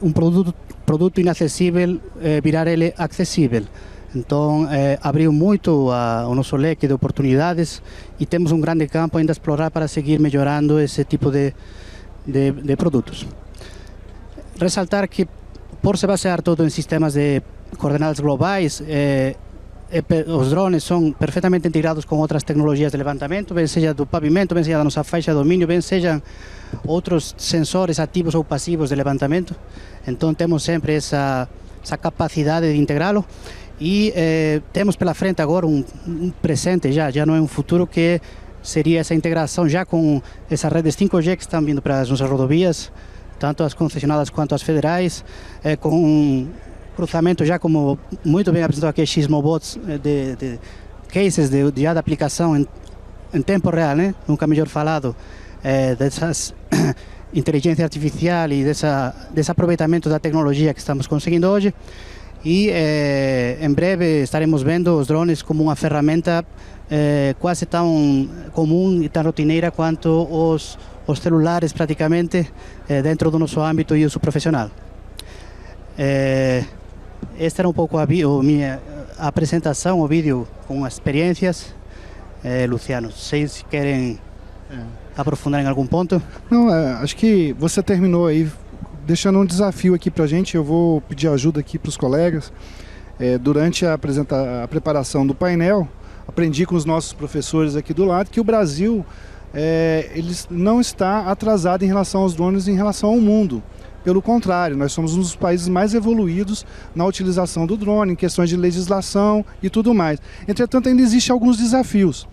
um produto inacessível virar ele acessível. Então, abriu muito o nosso leque de oportunidades, e temos um grande campo ainda a explorar para seguir melhorando esse tipo de produtos. Ressaltar que, por se basear todo em sistemas de coordenadas globais, os drones são perfeitamente integrados com outras tecnologias de levantamento, bem seja do pavimento, bem seja da nossa faixa de domínio, bem sejam outros sensores ativos ou passivos de levantamento. Então, temos sempre essa capacidade de integrá-lo. E temos pela frente agora um presente, já não é um futuro, que seria essa integração já com essas redes 5G que estão vindo para as nossas rodovias, tanto as concessionadas quanto as federais, com cruzamento já, como muito bem apresentou aqui, X-Mobots, de cases de aplicação em tempo real, né? Nunca melhor falado, dessas inteligência artificial e desse aproveitamento da tecnologia que estamos conseguindo hoje. E em breve estaremos vendo os drones como uma ferramenta quase tão comum e tão rotineira quanto os celulares, praticamente, dentro do nosso âmbito e uso profissional. Esta era um pouco a minha apresentação, o vídeo com as experiências. Luciano, vocês se querem aprofundar em algum ponto? Não, acho que você terminou aí deixando um desafio aqui para a gente. Eu vou pedir ajuda aqui para os colegas. Durante a preparação do painel, aprendi com os nossos professores aqui do lado que o Brasil ele não está atrasado em relação aos drones, em relação ao mundo. Pelo contrário, nós somos um dos países mais evoluídos na utilização do drone, em questões de legislação e tudo mais. Entretanto, ainda existem alguns desafios.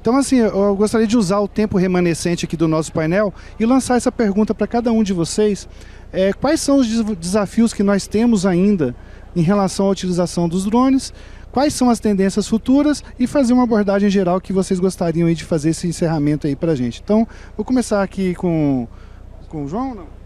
Então, assim, eu gostaria de usar o tempo remanescente aqui do nosso painel e lançar essa pergunta para cada um de vocês. Quais são os desafios que nós temos ainda em relação à utilização dos drones? Quais são as tendências futuras? E fazer uma abordagem geral que vocês gostariam aí de fazer esse encerramento aí para a gente. Então, vou começar aqui com o João, não?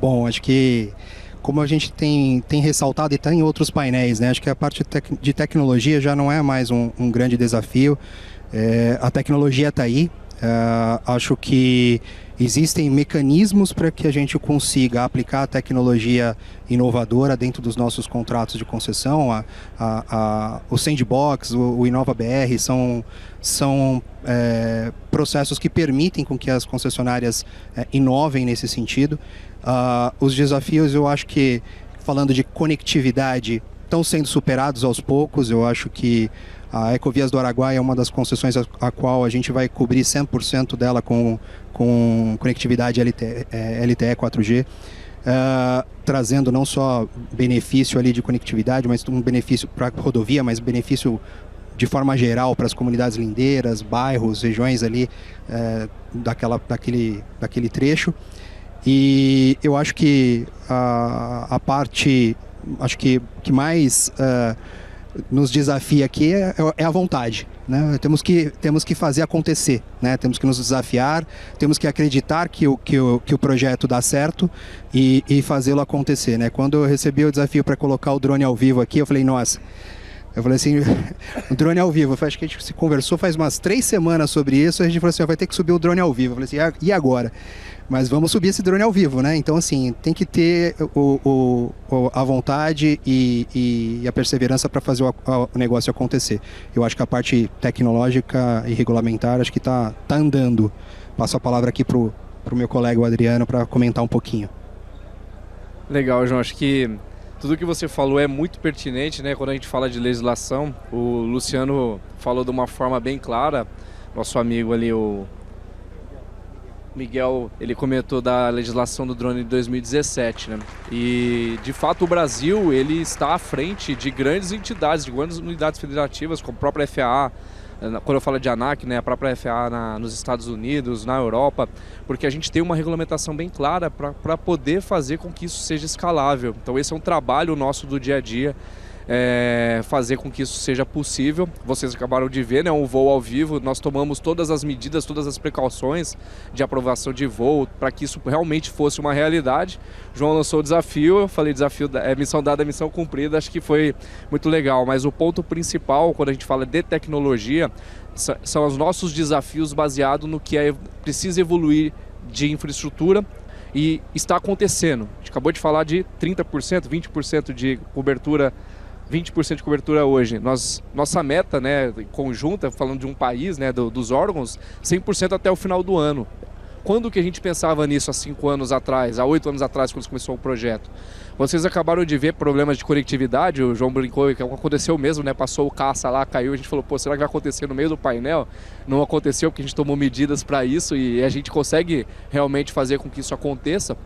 Bom, acho que, como a gente tem ressaltado e está em outros painéis, né? Acho que a parte de tecnologia já não é mais um grande desafio. A tecnologia está aí. Acho que existem mecanismos para que a gente consiga aplicar a tecnologia inovadora dentro dos nossos contratos de concessão. O Sandbox, o InovaBR são processos que permitem com que as concessionárias inovem nesse sentido. Os desafios, eu acho que, falando de conectividade, estão sendo superados aos poucos. Eu acho que a Ecovias do Araguaia é uma das concessões a qual a gente vai cobrir 100% dela com conectividade LTE 4G, trazendo não só benefício ali de conectividade, mas um benefício para a rodovia, mas benefício de forma geral para as comunidades lindeiras, bairros, regiões ali daquele trecho. E eu acho que a parte que mais nos desafia aqui é a vontade, né? Temos que fazer acontecer, né? Temos que nos desafiar, temos que acreditar que o projeto dá certo e fazê-lo acontecer, né? Quando eu recebi o desafio para colocar o drone ao vivo aqui, eu falei, nossa... Eu falei assim, o drone ao vivo. Acho que a gente se conversou faz umas 3 semanas sobre isso. A gente falou assim, vai ter que subir o drone ao vivo. Eu falei assim, e agora? Mas vamos subir esse drone ao vivo, né? Então, assim, tem que ter a vontade e a perseverança para fazer o negócio acontecer. Eu acho que a parte tecnológica e regulamentar, acho que tá andando. Passo a palavra aqui pro meu colega, o Adriano, para comentar um pouquinho. Legal, João. Acho que tudo que você falou é muito pertinente, né? Quando a gente fala de legislação, o Luciano falou de uma forma bem clara. Nosso amigo ali, o Miguel, ele comentou da legislação do drone de 2017, né? E, de fato, o Brasil, ele está à frente de grandes entidades, de grandes unidades federativas, como a própria FAA, quando eu falo de ANAC, né, a própria FAA nos Estados Unidos, na Europa, porque a gente tem uma regulamentação bem clara para poder fazer com que isso seja escalável. Então esse é um trabalho nosso do dia a dia, fazer com que isso seja possível. Vocês acabaram de ver, né, um voo ao vivo, nós tomamos todas as medidas, todas as precauções de aprovação de voo para que isso realmente fosse uma realidade. João lançou o desafio, eu falei desafio, missão dada, missão cumprida, acho que foi muito legal, mas o ponto principal quando a gente fala de tecnologia são os nossos desafios baseados no que precisa evoluir de infraestrutura e está acontecendo. A gente acabou de falar de 30%, 20% de cobertura, 20% de cobertura hoje. Nossa meta, né, conjunta, falando de um país, né, dos órgãos, 100% até o final do ano. Quando que a gente pensava nisso há 5 anos atrás, há 8 anos atrás, quando começou o projeto? Vocês acabaram de ver problemas de conectividade, o João brincou que aconteceu mesmo, né? Passou o caça lá, caiu, a gente falou, pô, será que vai acontecer no meio do painel? Não aconteceu porque a gente tomou medidas para isso e a gente consegue realmente fazer com que isso aconteça.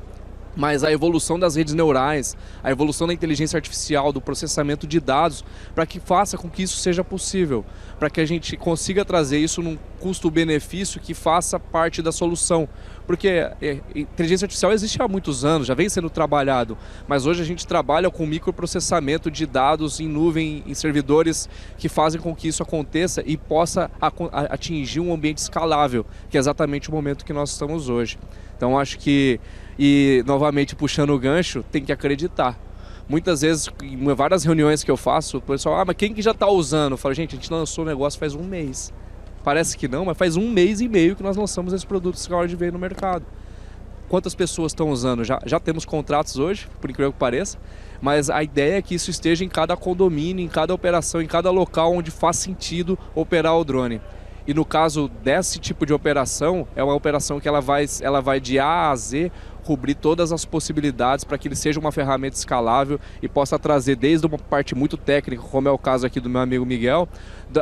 mas a evolução das redes neurais, a evolução da inteligência artificial, do processamento de dados, para que faça com que isso seja possível, para que a gente consiga trazer isso num custo-benefício que faça parte da solução. Porque inteligência artificial existe há muitos anos, já vem sendo trabalhado, mas hoje a gente trabalha com microprocessamento de dados em nuvem, em servidores que fazem com que isso aconteça e possa atingir um ambiente escalável, que é exatamente o momento que nós estamos hoje. Então acho que, e novamente puxando o gancho, tem que acreditar. Muitas vezes, em várias reuniões que eu faço, o pessoal, mas quem que já está usando? Eu falo, gente, a gente lançou o negócio faz um mês. Parece que não, mas faz 1 mês e meio que nós lançamos esse produto SkyWard veio no mercado. Quantas pessoas estão usando? Já temos contratos hoje, por incrível que pareça, mas a ideia é que isso esteja em cada condomínio, em cada operação, em cada local onde faz sentido operar o drone. E no caso desse tipo de operação, é uma operação que ela vai de A a Z cobrir todas as possibilidades para que ele seja uma ferramenta escalável e possa trazer desde uma parte muito técnica, como é o caso aqui do meu amigo Miguel,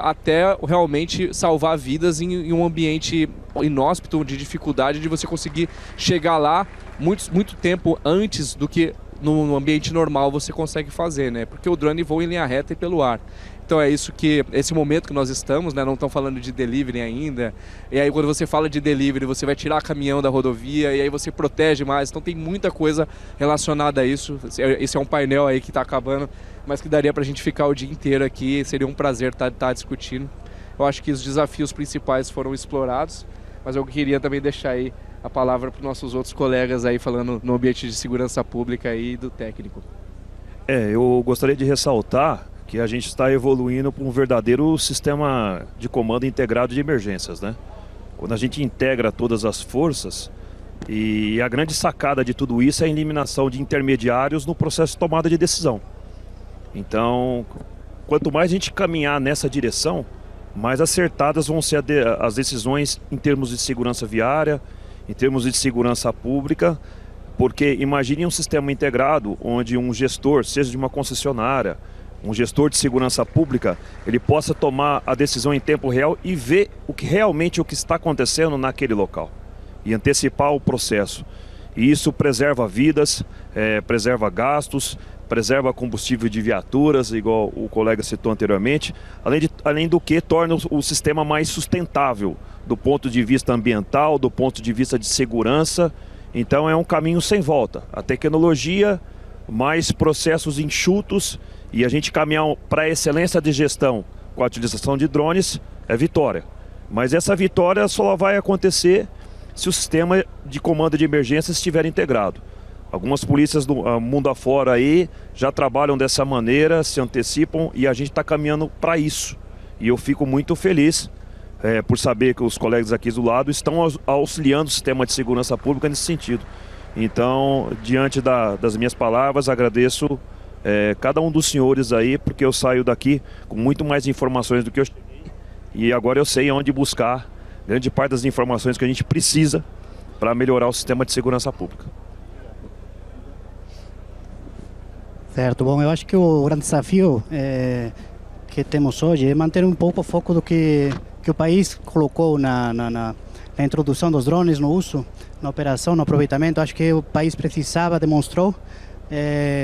até realmente salvar vidas em um ambiente inóspito, de dificuldade, de você conseguir chegar lá muito tempo antes do que no ambiente normal você consegue fazer, né? Porque o drone voa em linha reta e pelo ar. Então é isso que, esse momento que nós estamos, né? Não estão falando de delivery ainda, e aí quando você fala de delivery, você vai tirar caminhão da rodovia, e aí você protege mais, então tem muita coisa relacionada a isso. Esse é um painel aí que está acabando, mas que daria para a gente ficar o dia inteiro aqui, seria um prazer estar discutindo. Eu acho que os desafios principais foram explorados, mas eu queria também deixar aí a palavra para os nossos outros colegas aí falando no ambiente de segurança pública e do técnico. Eu gostaria de ressaltar que a gente está evoluindo para um verdadeiro sistema de comando integrado de emergências, né? Quando a gente integra todas as forças, e a grande sacada de tudo isso é a eliminação de intermediários no processo de tomada de decisão. Então, quanto mais a gente caminhar nessa direção, mais acertadas vão ser as decisões em termos de segurança viária, em termos de segurança pública, porque imagine um sistema integrado onde um gestor, seja de uma concessionária, um gestor de segurança pública, ele possa tomar a decisão em tempo real e ver o que está acontecendo naquele local e antecipar o processo. E isso preserva vidas, preserva gastos, preserva combustível de viaturas, igual o colega citou anteriormente, além do que torna o sistema mais sustentável do ponto de vista ambiental, do ponto de vista de segurança. Então é um caminho sem volta. A tecnologia, mais processos enxutos, e a gente caminhar para a excelência de gestão com a utilização de drones é vitória. Mas essa vitória só vai acontecer se o sistema de comando de emergência estiver integrado. Algumas polícias do mundo afora aí já trabalham dessa maneira, se antecipam, e a gente está caminhando para isso. E eu fico muito feliz por saber que os colegas aqui do lado estão auxiliando o sistema de segurança pública nesse sentido. Então, diante das minhas palavras, agradeço cada um dos senhores aí, porque eu saio daqui com muito mais informações do que eu cheguei, e agora eu sei onde buscar grande parte das informações que a gente precisa para melhorar o sistema de segurança pública. Certo, bom, eu acho que o grande desafio que temos hoje é manter um pouco o foco do que o país colocou na introdução dos drones, no uso, na operação, no aproveitamento. Acho que o país precisava, demonstrou,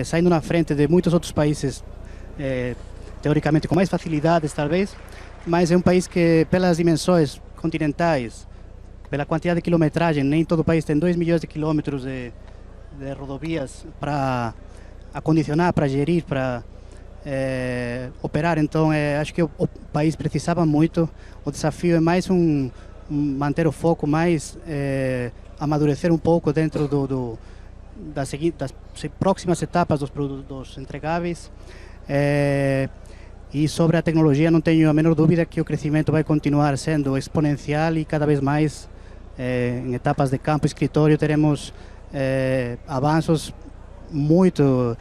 saindo na frente de muitos outros países, teoricamente com mais facilidades talvez, mas é um país que, pelas dimensões continentais, pela quantidade de quilometragem, nem todo o país tem 2 milhões de quilômetros de rodovias para acondicionar, para gerir, para operar. Então acho que o país precisava muito. O desafio é mais manter o foco, mais amadurecer um pouco dentro das próximas etapas dos entregáveis. E sobre a tecnologia, não tenho a menor dúvida que o crescimento vai continuar sendo exponencial e cada vez mais em etapas de campo e escritório teremos avanços muito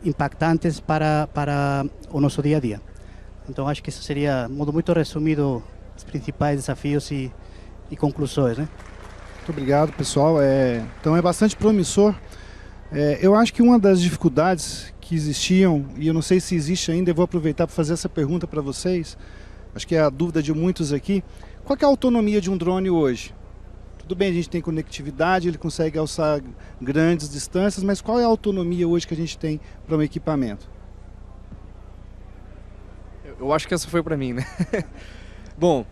impactantes para o nosso dia a dia. Então acho que isso seria, de modo muito resumido, os principais desafios e conclusões, né? Muito obrigado, pessoal. Então é bastante promissor. Eu acho que uma das dificuldades que existiam, e eu não sei se existe ainda, eu vou aproveitar para fazer essa pergunta para vocês, acho que é a dúvida de muitos aqui: qual que é a autonomia de um drone hoje? Tudo bem, a gente tem conectividade, ele consegue alçar grandes distâncias, mas qual é a autonomia hoje que a gente tem para um equipamento? Eu acho que essa foi para mim, né? Bom,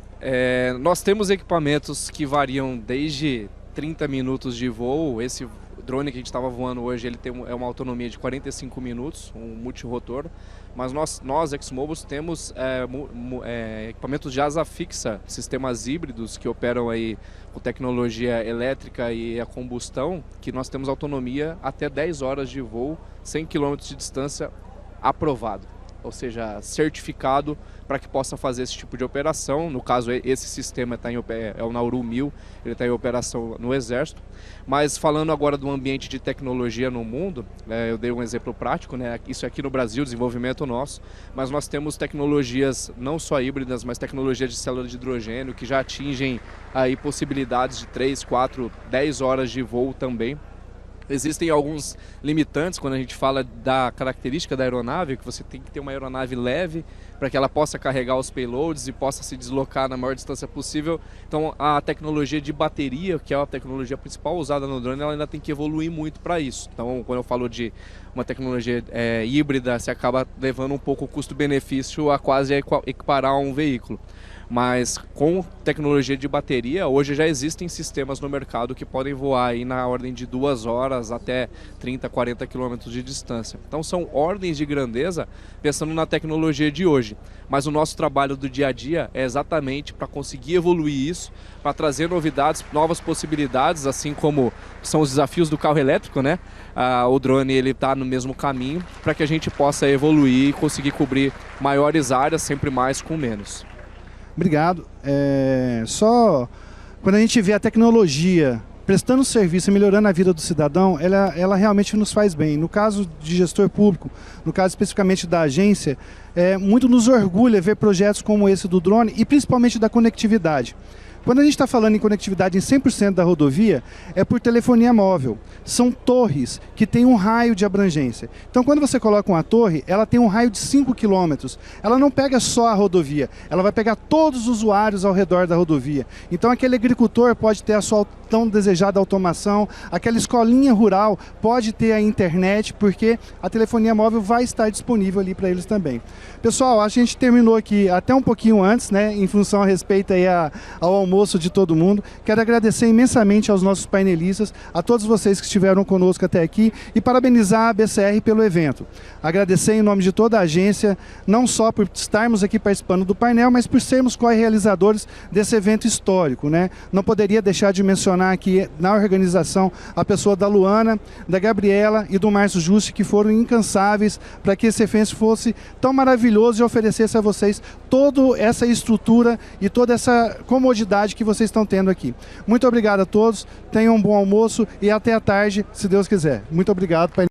nós temos equipamentos que variam desde 30 minutos de voo. Esse drone que a gente estava voando hoje, ele tem uma autonomia de 45 minutos, um multirotor. Mas nós ExMobiles, temos equipamentos de asa fixa, sistemas híbridos que operam aí com tecnologia elétrica e a combustão, que nós temos autonomia até 10 horas de voo, 100 km de distância, aprovado. Ou seja, certificado para que possa fazer esse tipo de operação. No caso, esse sistema é o Nauru 1000, ele está em operação no Exército. Mas falando agora do ambiente de tecnologia no mundo, eu dei um exemplo prático, né? Isso aqui no Brasil, desenvolvimento nosso, mas nós temos tecnologias não só híbridas, mas tecnologias de célula de hidrogênio que já atingem aí possibilidades de 3, 4, 10 horas de voo também. Existem alguns limitantes quando a gente fala da característica da aeronave, que você tem que ter uma aeronave leve para que ela possa carregar os payloads e possa se deslocar na maior distância possível. Então a tecnologia de bateria, que é a tecnologia principal usada no drone, ela ainda tem que evoluir muito para isso. Então quando eu falo de uma tecnologia híbrida, você acaba levando um pouco o custo-benefício a quase equiparar a um veículo. Mas com tecnologia de bateria, hoje já existem sistemas no mercado que podem voar aí na ordem de 2 horas até 30, 40 quilômetros de distância. Então são ordens de grandeza pensando na tecnologia de hoje. Mas o nosso trabalho do dia a dia é exatamente para conseguir evoluir isso, para trazer novidades, novas possibilidades, assim como são os desafios do carro elétrico, né? O drone ele está no mesmo caminho para que a gente possa evoluir e conseguir cobrir maiores áreas, sempre mais com menos. Obrigado. Só quando a gente vê a tecnologia prestando serviço e melhorando a vida do cidadão, ela realmente nos faz bem. No caso de gestor público, no caso especificamente da agência, muito nos orgulha ver projetos como esse do drone e principalmente da conectividade. Quando a gente está falando em conectividade em 100% da rodovia, é por telefonia móvel. São torres que têm um raio de abrangência. Então, quando você coloca uma torre, ela tem um raio de 5 km. Ela não pega só a rodovia, ela vai pegar todos os usuários ao redor da rodovia. Então, aquele agricultor pode ter a sua tão desejada automação, aquela escolinha rural pode ter a internet, porque a telefonia móvel vai estar disponível ali para eles também. Pessoal, acho que a gente terminou aqui até um pouquinho antes, né, em função a respeito aí ao almoço de todo mundo. Quero agradecer imensamente aos nossos painelistas, a todos vocês que estiveram conosco até aqui e parabenizar a BCR pelo evento. Agradecer em nome de toda a agência, não só por estarmos aqui participando do painel, mas por sermos co-realizadores desse evento histórico, né? Não poderia deixar de mencionar aqui na organização a pessoa da Luana, da Gabriela e do Márcio Juste, que foram incansáveis para que esse evento fosse tão maravilhoso e oferecesse a vocês toda essa estrutura e toda essa comodidade que vocês estão tendo aqui. Muito obrigado a todos, tenham um bom almoço e até a tarde, se Deus quiser. Muito obrigado.